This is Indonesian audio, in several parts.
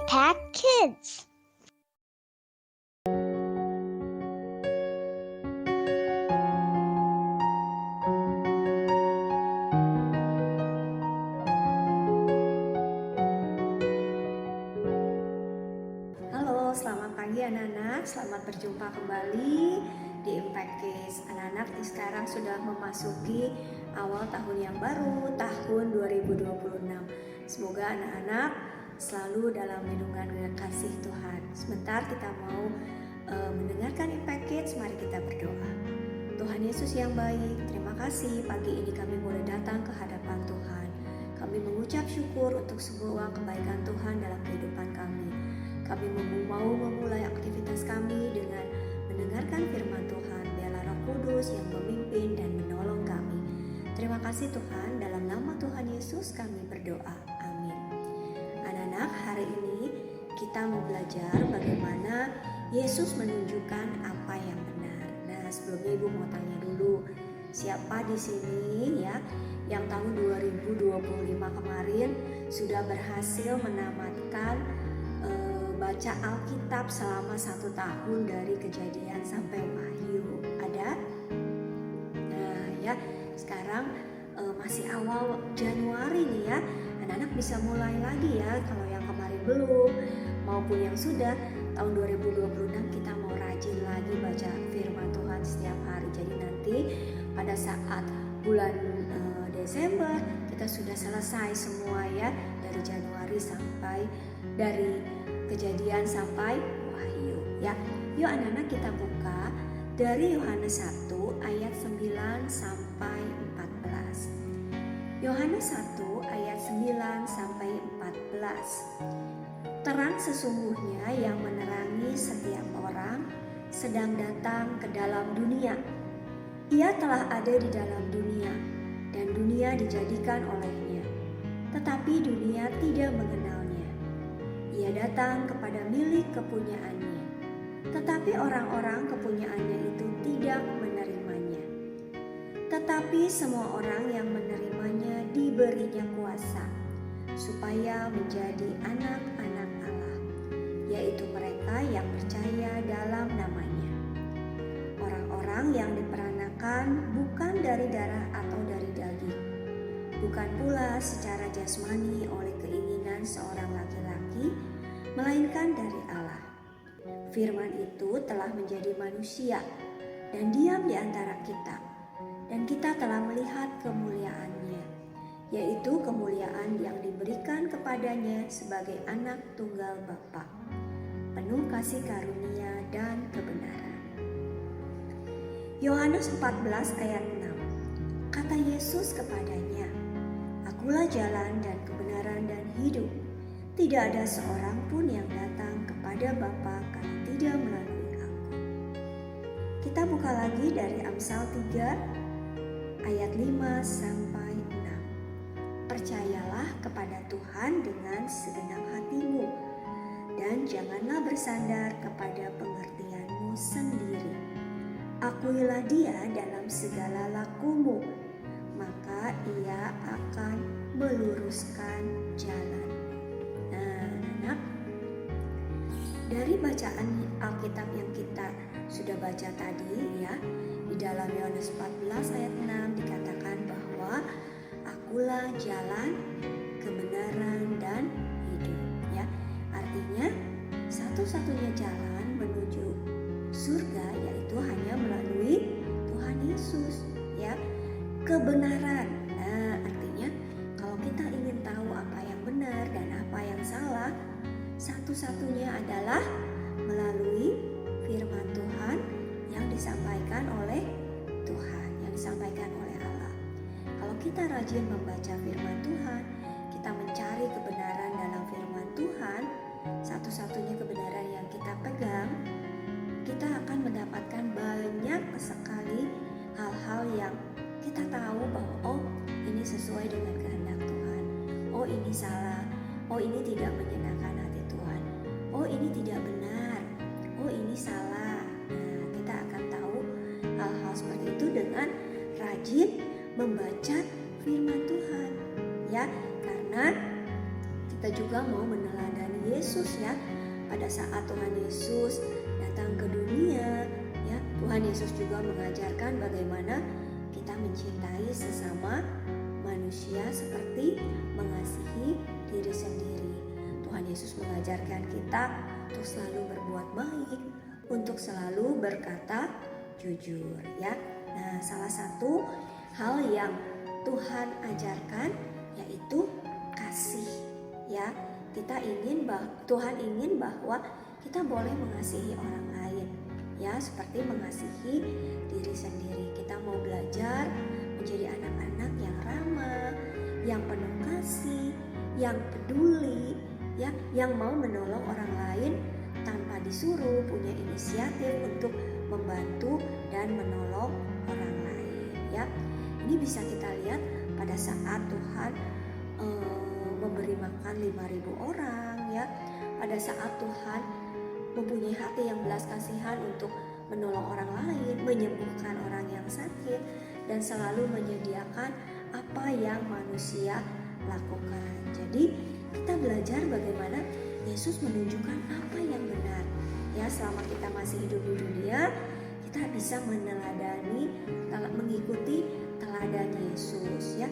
Impact Kids. Halo, selamat pagi anak-anak, selamat berjumpa kembali di Impact Kids. Anak-anak sekarang sudah memasuki awal tahun yang baru, tahun 2026. Semoga anak-anak selalu dalam lindungan kasih Tuhan. Sebentar kita mau mendengarkan Impact Kids, mari kita berdoa. Tuhan Yesus yang baik, terima kasih pagi ini kami boleh datang ke hadapan Tuhan. Kami mengucap syukur untuk semua kebaikan Tuhan dalam kehidupan kami. Kami mau memulai aktivitas kami dengan mendengarkan firman Tuhan. Biarlah Roh Kudus yang memimpin dan menolong kami. Terima kasih Tuhan, dalam nama Tuhan Yesus kami berdoa. Amin. Anak-anak, hari ini kita mau belajar bagaimana Yesus menunjukkan apa yang benar. Nah, sebelumnya Ibu mau tanya dulu, siapa di sini ya yang tahun 2025 kemarin sudah berhasil menamatkan baca Alkitab selama 1 tahun dari Kejadian sampai Wahyu? Ada? Nah ya, sekarang masih awal Januari nih ya, anak-anak bisa mulai lagi ya. Kalau yang kemarin belum maupun yang sudah, tahun 2026 kita mau rajin lagi baca firman Tuhan setiap hari. Jadi nanti pada saat bulan Desember kita sudah selesai semua ya, dari Januari sampai dari Kejadian sampai Wahyu ya. Yuk anak-anak kita buka dari Yohanes 1 ayat 9 sampai 14. Yohanes 1 ayat 9 sampai 14. Terang sesungguhnya yang menerangi setiap orang sedang datang ke dalam dunia. Ia telah ada di dalam dunia dan dunia dijadikan olehnya, tetapi dunia tidak mengenalnya. Ia datang kepada milik kepunyaannya, tetapi orang-orang kepunyaannya itu tidak menerimanya. Tetapi semua orang yang menerimanya diberinya kuasa, supaya menjadi anak-anak Allah, yaitu mereka yang percaya dalam namanya. Orang-orang yang diperanakan bukan dari darah atau dari daging, bukan pula secara jasmani oleh keinginan seorang laki-laki, melainkan dari Allah. Firman itu telah menjadi manusia dan diam di antara kita, dan kita telah melihat kemuliaannya, yaitu kemuliaan yang diberikan kepadanya sebagai anak tunggal Bapa, penuh kasih karunia dan kebenaran. Yohanes 14 ayat 6. Kata Yesus kepadanya, Akulah jalan dan kebenaran dan hidup. Tidak ada seorang pun yang datang kepada Bapa kalau tidak melalui Aku. Kita buka lagi dari Amsal 3 ayat 5 sampai 6. Percayalah kepada Tuhan dengan segenap hatimu, dan janganlah bersandar kepada pengertianmu sendiri. Akuilah Dia dalam segala lakumu, maka Ia akan meluruskan jalan. Nah, anak, dari bacaan Alkitab yang kita sudah baca tadi ya, di dalam Yohanes 14 ayat 6 dikatakan bahwa Akulah jalan, kebenaran, dan hidup ya. Artinya satu-satunya jalan menuju surga yaitu hanya melalui Tuhan Yesus ya. Kebenaran, nah artinya kalau kita ingin tahu apa yang benar dan apa yang salah, satu-satunya adalah melalui firman Tuhan yang disampaikan oleh Tuhan, yang disampaikan oleh Allah. Kalau kita rajin membaca firman Tuhan, kita mencari kebenaran dalam firman Tuhan, satu-satunya kebenaran yang kita pegang, kita akan mendapatkan banyak sekali hal-hal yang kita tahu bahwa ini sesuai dengan kehendak Tuhan. Ini salah. Ini tidak menyenangkan hati Tuhan. Ini tidak benar. Ini salah. Nah, kita akan tahu hal-hal seperti itu dengan rajin membaca firman Tuhan. Ya, karena kita kita juga mau meneladani Yesus ya. Pada saat Tuhan Yesus datang ke dunia ya, Tuhan Yesus juga mengajarkan bagaimana kita mencintai sesama manusia seperti mengasihi diri sendiri. Tuhan Yesus mengajarkan kita untuk selalu berbuat baik, untuk selalu berkata jujur ya. Nah, salah satu hal yang Tuhan ajarkan yaitu kasih ya. Tuhan ingin bahwa kita boleh mengasihi orang lain ya, seperti mengasihi diri sendiri. Kita mau belajar menjadi anak-anak yang ramah, yang penuh kasih, yang peduli ya, yang mau menolong orang lain tanpa disuruh, punya inisiatif untuk membantu dan menolong orang lain ya. Ini bisa kita lihat pada saat Tuhan memberi makan 5.000 orang ya. Pada saat Tuhan mempunyai hati yang belas kasihan untuk menolong orang lain, menyembuhkan orang yang sakit, dan selalu menyediakan apa yang manusia lakukan. Jadi kita belajar bagaimana Yesus menunjukkan apa yang benar ya. Selama kita masih hidup di dunia, kita bisa mengikuti teladan Yesus ya.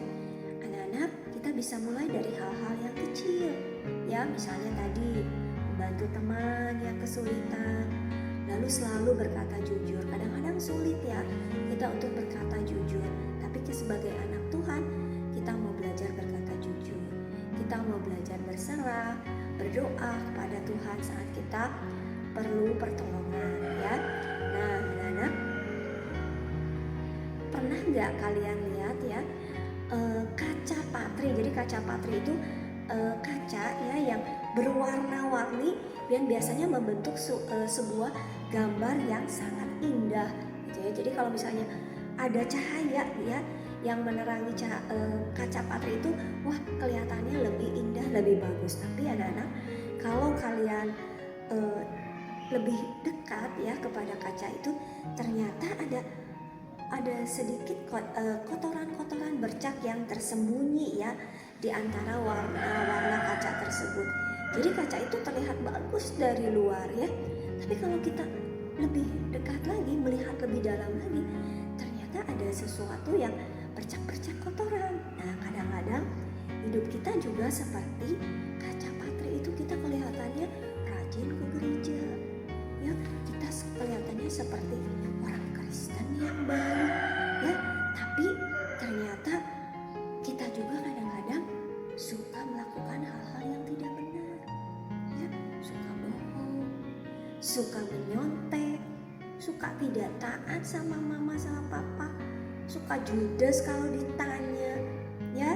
Anak-anak, kita bisa mulai dari hal-hal yang kecil ya. Misalnya tadi membantu teman yang kesulitan, lalu selalu berkata jujur. Kadang-kadang sulit ya kita untuk berkata jujur, tapi sebagai anak Tuhan kita mau belajar berkata jujur. Kita mau belajar berserah, berdoa kepada Tuhan saat kita perlu pertolongan ya. Nah, anak-anak, pernah nggak kalian lihat ya kaca patri? Jadi kaca patri itu kaca ya yang berwarna-warni dan biasanya membentuk sebuah gambar yang sangat indah gitu ya. Jadi kalau misalnya ada cahaya ya yang menerangi kaca patri itu, wah kelihatannya lebih indah, lebih bagus. Tapi anak-anak, kalau kalian lebih dekat ya kepada kaca itu, ternyata ada sedikit kotoran-kotoran bercak yang tersembunyi ya di antara warna-warna kaca tersebut. Jadi kaca itu terlihat bagus dari luar ya, tapi kalau kita lebih dekat lagi, melihat lebih dalam lagi, ternyata ada sesuatu yang bercak-bercak kotoran. Nah, kadang-kadang hidup kita juga seperti kaca patri itu. Kita kelihatannya rajin ke gereja ya, kita kelihatannya seperti orang Kristen yang baik ya, tapi ternyata kita juga kadang-kadang suka melakukan hal-hal yang tidak benar ya, suka bohong, suka menyontek, suka tidak taat sama mama sama papa, suka judes kalau ditanya ya,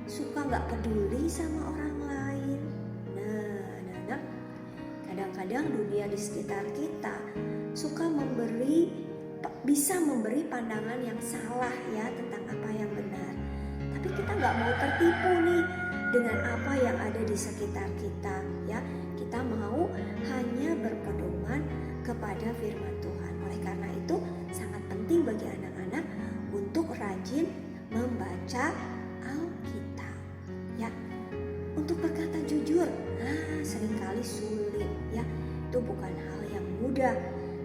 suka nggak peduli sama orang lain. Nah, anak-anak, kadang-kadang dunia di sekitar kita bisa memberi pandangan yang salah ya tentang apa yang benar. Tapi kita nggak mau tertipu nih dengan apa yang ada di sekitar kita ya. Kita mau hanya berpedoman kepada firman Tuhan. Oleh karena itu sangat penting bagi anak-anak untuk rajin membaca Alkitab ya. Untuk berkata jujur, seringkali sulit ya. Itu bukan hal yang mudah,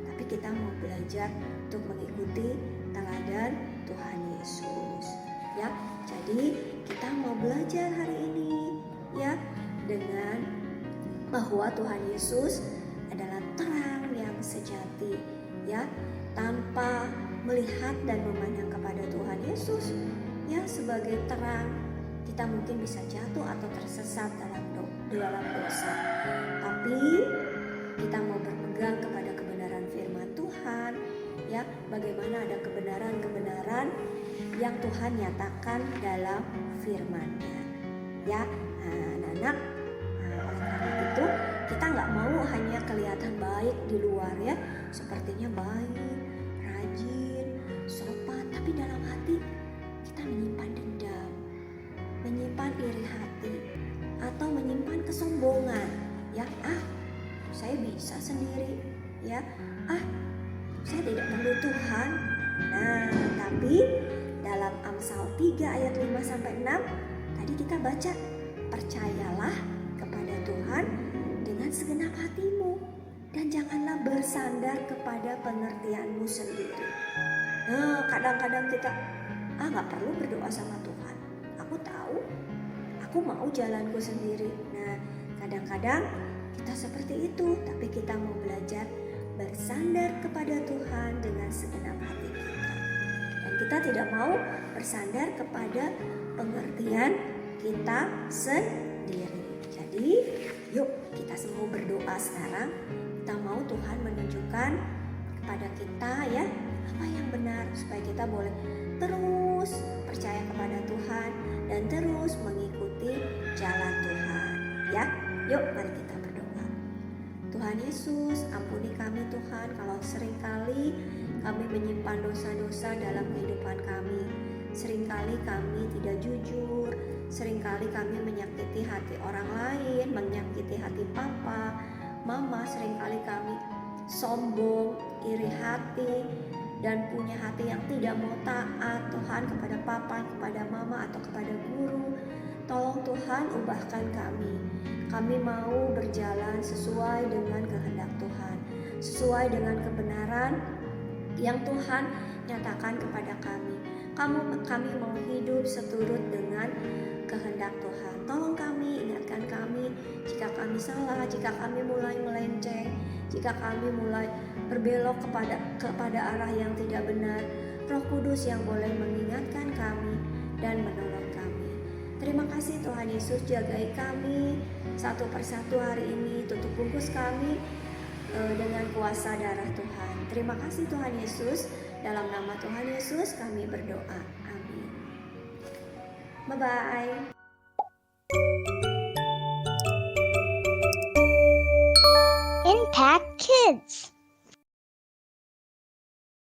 tapi kita mau belajar untuk mengikuti teladan Tuhan Yesus ya. Jadi kita mau belajar hari ini ya, dengan bahwa Tuhan Yesus adalah terang yang sejati ya. Tanpa melihat dan memandang kepada Tuhan Yesus ya sebagai terang, kita mungkin bisa jatuh atau tersesat dalam dosa. Tapi kita mau berpegang kepada kebenaran firman Tuhan ya. Bagaimana ada kebenaran-kebenaran yang Tuhan nyatakan dalam firman-Nya ya. Anak-anak, oleh karena itu kita nggak mau hanya kelihatan baik di luar ya, sepertinya baik, rajin, sopan, tapi dalam hati kita menyimpan dendam, menyimpan iri hati, atau menyimpan kesombongan ya. Saya bisa sendiri ya, saya tidak perlu Tuhan. Nah, tapi dalam Amsal 3 ayat 5-6 tadi kita baca, percayalah kepada Tuhan dengan segenap hatimu dan janganlah bersandar kepada pengertianmu sendiri. Kadang-kadang kita nggak perlu berdoa sama Tuhan. Aku tahu, aku mau jalanku sendiri. Nah, kadang-kadang kita seperti itu, tapi kita mau belajar bersandar kepada Tuhan dengan segenap hati kita. Dan kita tidak mau bersandar kepada pengertian kita sendiri. Jadi, yuk kita semua berdoa sekarang. Kita mau Tuhan menunjukkan kepada kita ya apa yang benar supaya kita boleh terus percaya kepada Tuhan dan terus mengikuti jalan Tuhan. Ya, yuk mari kita berdoa. Tuhan Yesus, ampuni kami Tuhan kalau seringkali kami menyimpan dosa-dosa dalam kehidupan kami. Seringkali kami tidak jujur, seringkali kami menyakiti hati orang lain, menyakiti hati papa, mama. Seringkali kami sombong, iri hati, dan punya hati yang tidak mau taat Tuhan kepada papa, kepada mama, atau kepada guru. Tolong Tuhan ubahkan kami. Kami mau berjalan sesuai dengan kehendak Tuhan, sesuai dengan kebenaran yang Tuhan nyatakan kepada kami. Kami mau hidup seturut dengan kehendak Tuhan. Tolong kami, ingatkan kami jika kami salah, jika kami mulai melenceng, jika kami mulai berbelok kepada arah yang tidak benar. Roh Kudus yang boleh mengingatkan kami dan menolong kami. Terima kasih Tuhan Yesus, jagai kami satu persatu hari ini, tutup bungkus kami dengan kuasa darah Tuhan. Terima kasih Tuhan Yesus, dalam nama Tuhan Yesus kami berdoa. Amin. Bye-bye. Impact Kids.